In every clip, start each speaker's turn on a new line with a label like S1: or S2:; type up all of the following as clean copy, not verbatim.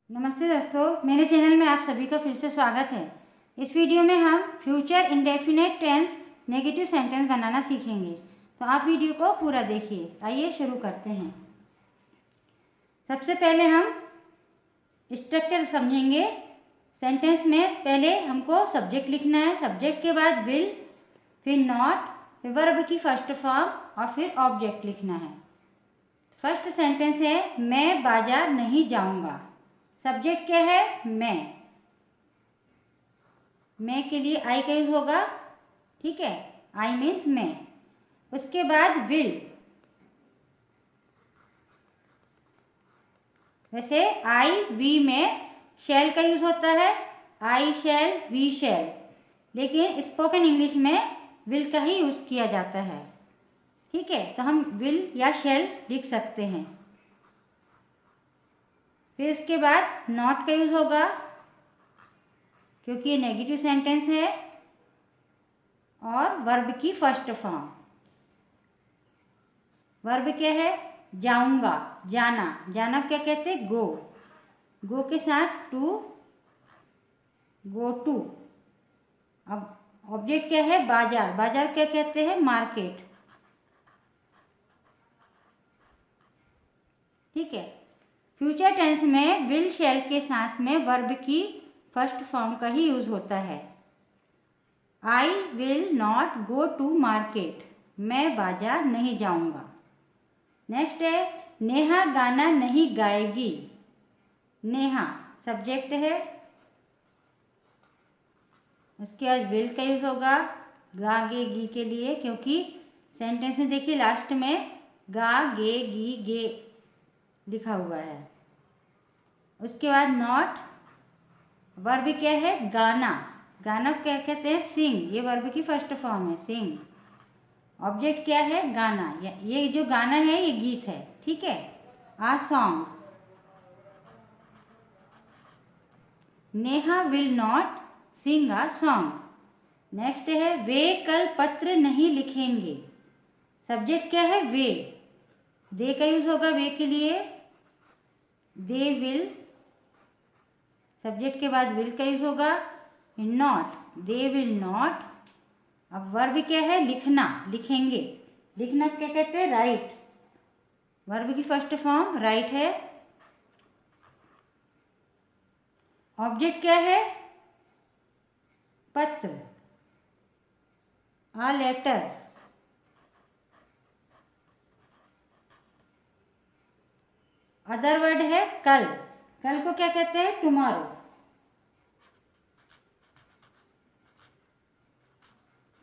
S1: नमस्ते दोस्तों, मेरे चैनल में आप सभी का फिर से स्वागत है। इस वीडियो में हम future indefinite tense negative sentence बनाना सीखेंगे, तो आप वीडियो को पूरा देखिए। आइए शुरू करते हैं। सबसे पहले हम स्ट्रक्चर समझेंगे। सेंटेंस में पहले हमको सब्जेक्ट लिखना है, सब्जेक्ट के बाद विल, फिर नॉट, फिर वर्ब की फर्स्ट फॉर्म और फिर ऑब्जेक्ट लिखना है। फर्स्ट सेंटेंस है मैं बाजार नहीं जाऊंगा। सब्जेक्ट क्या है? मैं के लिए आई का यूज होगा, ठीक है। आई मीन्स मैं। उसके बाद विल, वैसे आई वी में शैल का यूज होता है, आई शैल वी शैल, लेकिन स्पोकन इंग्लिश में विल का ही यूज किया जाता है, ठीक है। तो हम विल या शैल लिख सकते हैं। फिर उसके बाद नॉट का यूज होगा, क्योंकि ये नेगेटिव सेंटेंस है, और वर्ब की फर्स्ट फॉर्म। वर्ब क्या है? जाऊंगा, जाना। जाना क्या कहते हैं? गो। गो के साथ टू, गो टू। अब ऑब्जेक्ट क्या है? बाजार। बाजार क्या कहते हैं? मार्केट, ठीक है। फ्यूचर टेंस में विल शैल के साथ में वर्ब की फर्स्ट फॉर्म का ही यूज होता है। I will not go to market. मैं बाजार नहीं जाऊंगा। नेक्स्ट है नेहा गाना नहीं गाएगी। नेहा सब्जेक्ट है, उसके बाद विल का यूज होगा गागेगी के लिए, क्योंकि सेंटेंस में देखिए लास्ट में गा गे गी गे लिखा हुआ है। उसके बाद नॉट, वर्ब क्या है? गाना। गाना क्या कहते हैं? सिंग। ये वर्ब की फर्स्ट फॉर्म है, सिंग। ऑब्जेक्ट क्या है? गाना। ये जो गाना है ये गीत है, ठीक है। A song. Neha will not sing a song. Next है वे कल पत्र नहीं लिखेंगे। सब्जेक्ट क्या है? वे। दे का यूज होगा वे के लिए, दे विल। सब्जेक्ट के बाद विल का यूज होगा, नॉट, दे विल नॉट। अब वर्ब क्या है? लिखना, लिखेंगे। लिखना क्या कहते हैं? राइट। वर्ब की फर्स्ट फॉर्म राइट है। ऑब्जेक्ट क्या है? पत्र, आ लेटर। अदर वर्ड है कल। कल को क्या कहते हैं? टुमारो।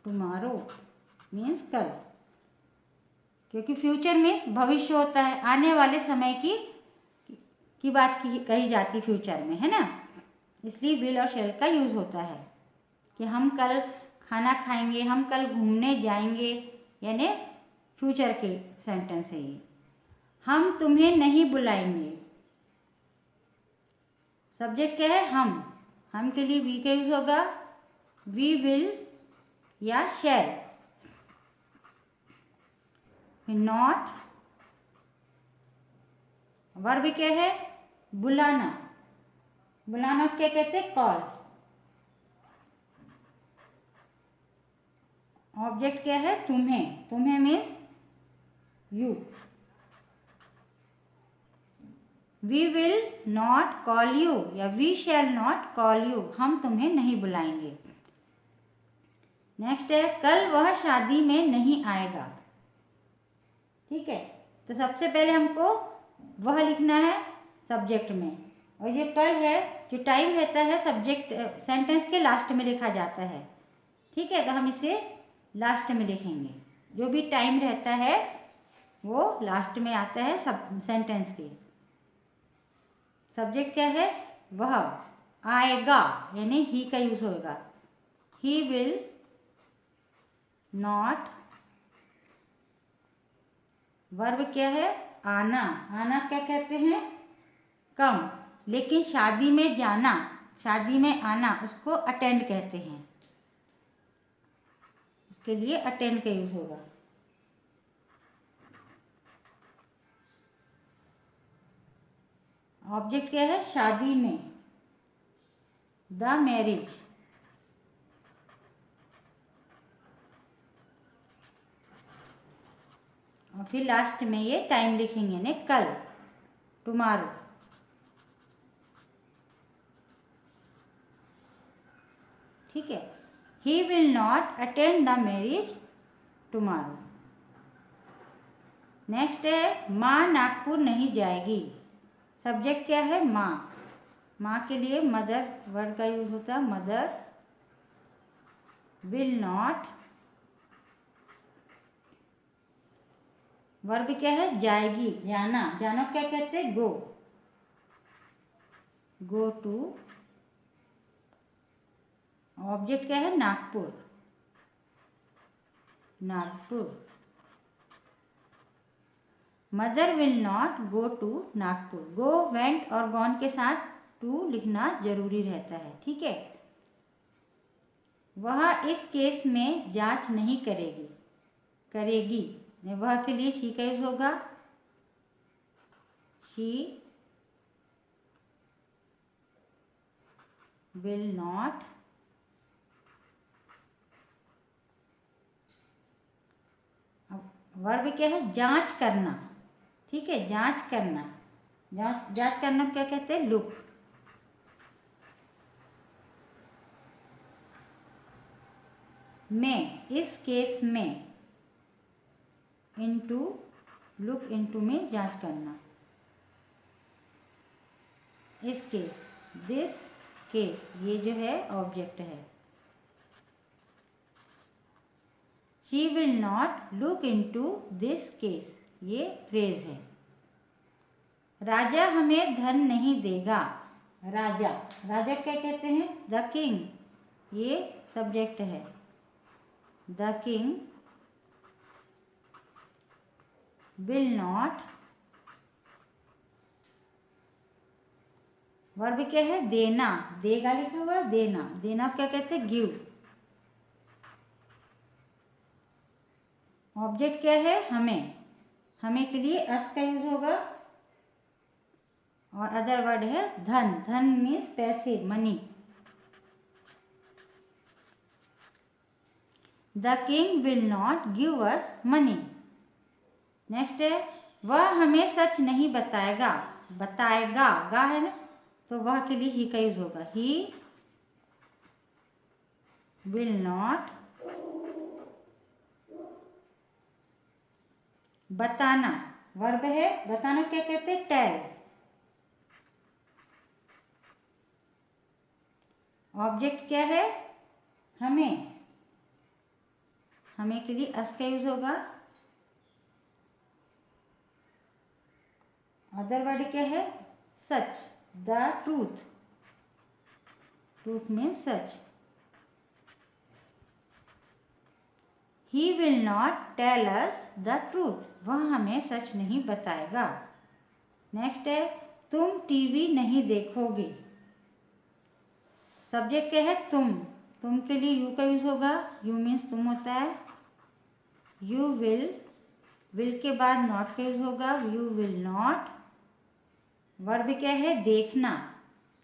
S1: टुमारो मीन्स कल, क्योंकि फ्यूचर मीन्स भविष्य होता है, आने वाले समय की बात कही जाती फ्यूचर में, है ना। इसलिए विल और शैल का यूज होता है कि हम कल खाना खाएंगे, हम कल घूमने जाएंगे, यानी फ्यूचर के सेंटेंस है ये। हम तुम्हें नहीं बुलाएंगे। सब्जेक्ट क्या है? हम के लिए वी का यूज होगा, वी विल या शैल। नॉट, वर्ब क्या है? बुलाना। बुलाना क्या कहते हैं? कॉल। ऑब्जेक्ट क्या है? तुम्हें। तुम्हें means you. We will not call you या we shall not call you. हम तुम्हें नहीं बुलाएंगे। नेक्स्ट है कल वह शादी में नहीं आएगा, ठीक है। तो सबसे पहले हमको वह लिखना है सब्जेक्ट में, और ये कल है जो टाइम रहता है सब्जेक्ट सेंटेंस के लास्ट में लिखा जाता है, ठीक है। तो हम इसे लास्ट में लिखेंगे। जो भी टाइम रहता है वो लास्ट में आता है सब सेंटेंस के। सब्जेक्ट क्या है? वह। आएगा यानी ही का यूज होगा, ही विल नॉट। वर्ब क्या है? आना। आना क्या कहते हैं? कम। लेकिन शादी में जाना, शादी में आना, उसको अटेंड कहते हैं। इसके लिए अटेंड का यूज होगा। ऑब्जेक्ट क्या है? शादी में, द मैरिज। और फिर लास्ट में ये टाइम लिखेंगे ने कल, टुमारो। ठीक है, ही will not attend the marriage tomorrow. Next है माँ नागपुर नहीं जाएगी। सब्जेक्ट क्या है? माँ। माँ के लिए मदर वर्ड का यूज होता है, मदर विल नॉट। वर्ब क्या है? जाएगी, जाना। जाना क्या कहते हैं? गो, गो टू। ऑब्जेक्ट क्या है? Nagpur, Nagpur. Mother will not go to Nagpur. Go, went और गॉन के साथ टू लिखना जरूरी रहता है। ठीक है, वह इस केस में जांच नहीं करेगी, करेगी। वह के लिए शी का यूज होगा, शी विल नॉट। वर्ब क्या है? जांच करना। ठीक है, जांच करना। जांच करना क्या कहते हैं? लुक। में, इस केस में, इनटू, लुक इनटू में जांच करना। इस केस, दिस केस, ये जो है ऑब्जेक्ट है। She will not look into this case, ये फ्रेज है। राजा हमें धन नहीं देगा। राजा, राजा क्या कहते हैं? द किंग, ये सब्जेक्ट है। The king will not. Verb क्या है? देना, देगा लिखा हुआ, देना। देना क्या कहते हैं? गिव। ऑब्जेक्ट क्या है? हमें। हमें के लिए अस का यूज होगा। और अदर वर्ड है धन। धन मीन्स पैसे, money. The king will not give us money. Next है वह हमें सच नहीं बताएगा। बताएगा, गा है ना, तो वह के लिए ही का यूज होगा। ही विल नॉट। बताना, वर्ब है। बताना क्या कहते हैं? टेल। ऑब्जेक्ट क्या है? हमें। हमें के लिए अस का यूज होगा। अदर वर्ड क्या है? सच, द ट्रूथ। ट्रूथ मीन्स सच। He will not tell us the truth. वह हमें सच नहीं बताएगा। नेक्स्ट है तुम टीवी नहीं देखोगे। सब्जेक्ट क्या है? तुम। तुम के लिए यू का यूज होगा। यू मीन्स तुम होता है। यू विल, विल के बाद नॉट का यूज होगा। You will not. वर्ब क्या है? देखना।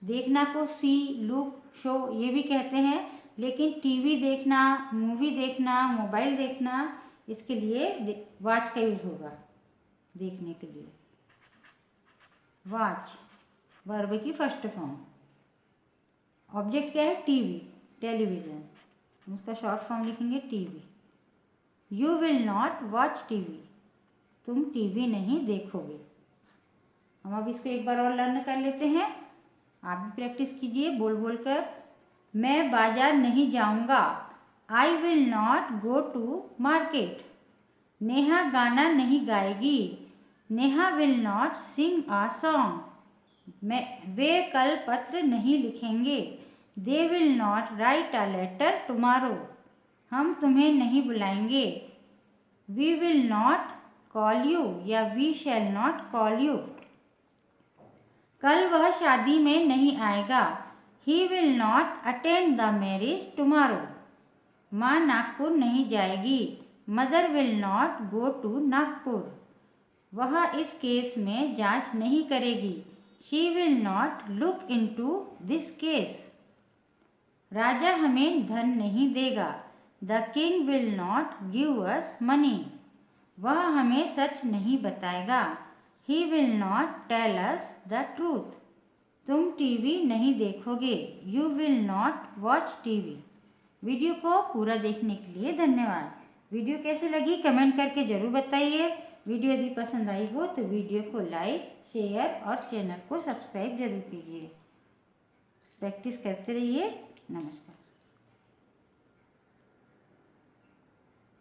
S1: देखना को सी, लुक, शो ये भी कहते हैं, लेकिन टीवी देखना, मूवी देखना, मोबाइल देखना, इसके लिए वॉच का यूज होगा, देखने के लिए। वॉच, वर्ब की फर्स्ट फॉर्म। ऑब्जेक्ट क्या है? टीवी, टेलीविजन, उसका शॉर्ट फॉर्म लिखेंगे TV. You will not watch TV. तुम टीवी नहीं देखोगे। हम अब इसको एक बार और लर्न कर लेते हैं। आप भी प्रैक्टिस कीजिए बोल बोल कर। मैं बाजार नहीं जाऊंगा। I will not go to market. Neha गाना नहीं गाएगी। Neha will not sing a song. वे कल पत्र नहीं लिखेंगे। They will not write a letter tomorrow. हम तुम्हें नहीं बुलाएंगे। We will not call you या we shall not call you. कल वह शादी में नहीं आएगा। He will not attend the marriage tomorrow. माँ नागपुर नहीं जाएगी। Mother will not go to Nagpur. वह इस केस में जांच नहीं करेगी। She will not look into this case. राजा हमें धन नहीं देगा। The king will not give us money. वह हमें सच नहीं बताएगा। He will not tell us the truth. तुम टीवी नहीं देखोगे। You will not watch TV. Video को पूरा देखने के लिए धन्यवाद। वीडियो कैसे लगी कमेंट करके ज़रूर बताइए। वीडियो यदि पसंद आई हो तो वीडियो को लाइक, शेयर और चैनल को सब्सक्राइब जरूर कीजिए। प्रैक्टिस करते रहिए। नमस्कार।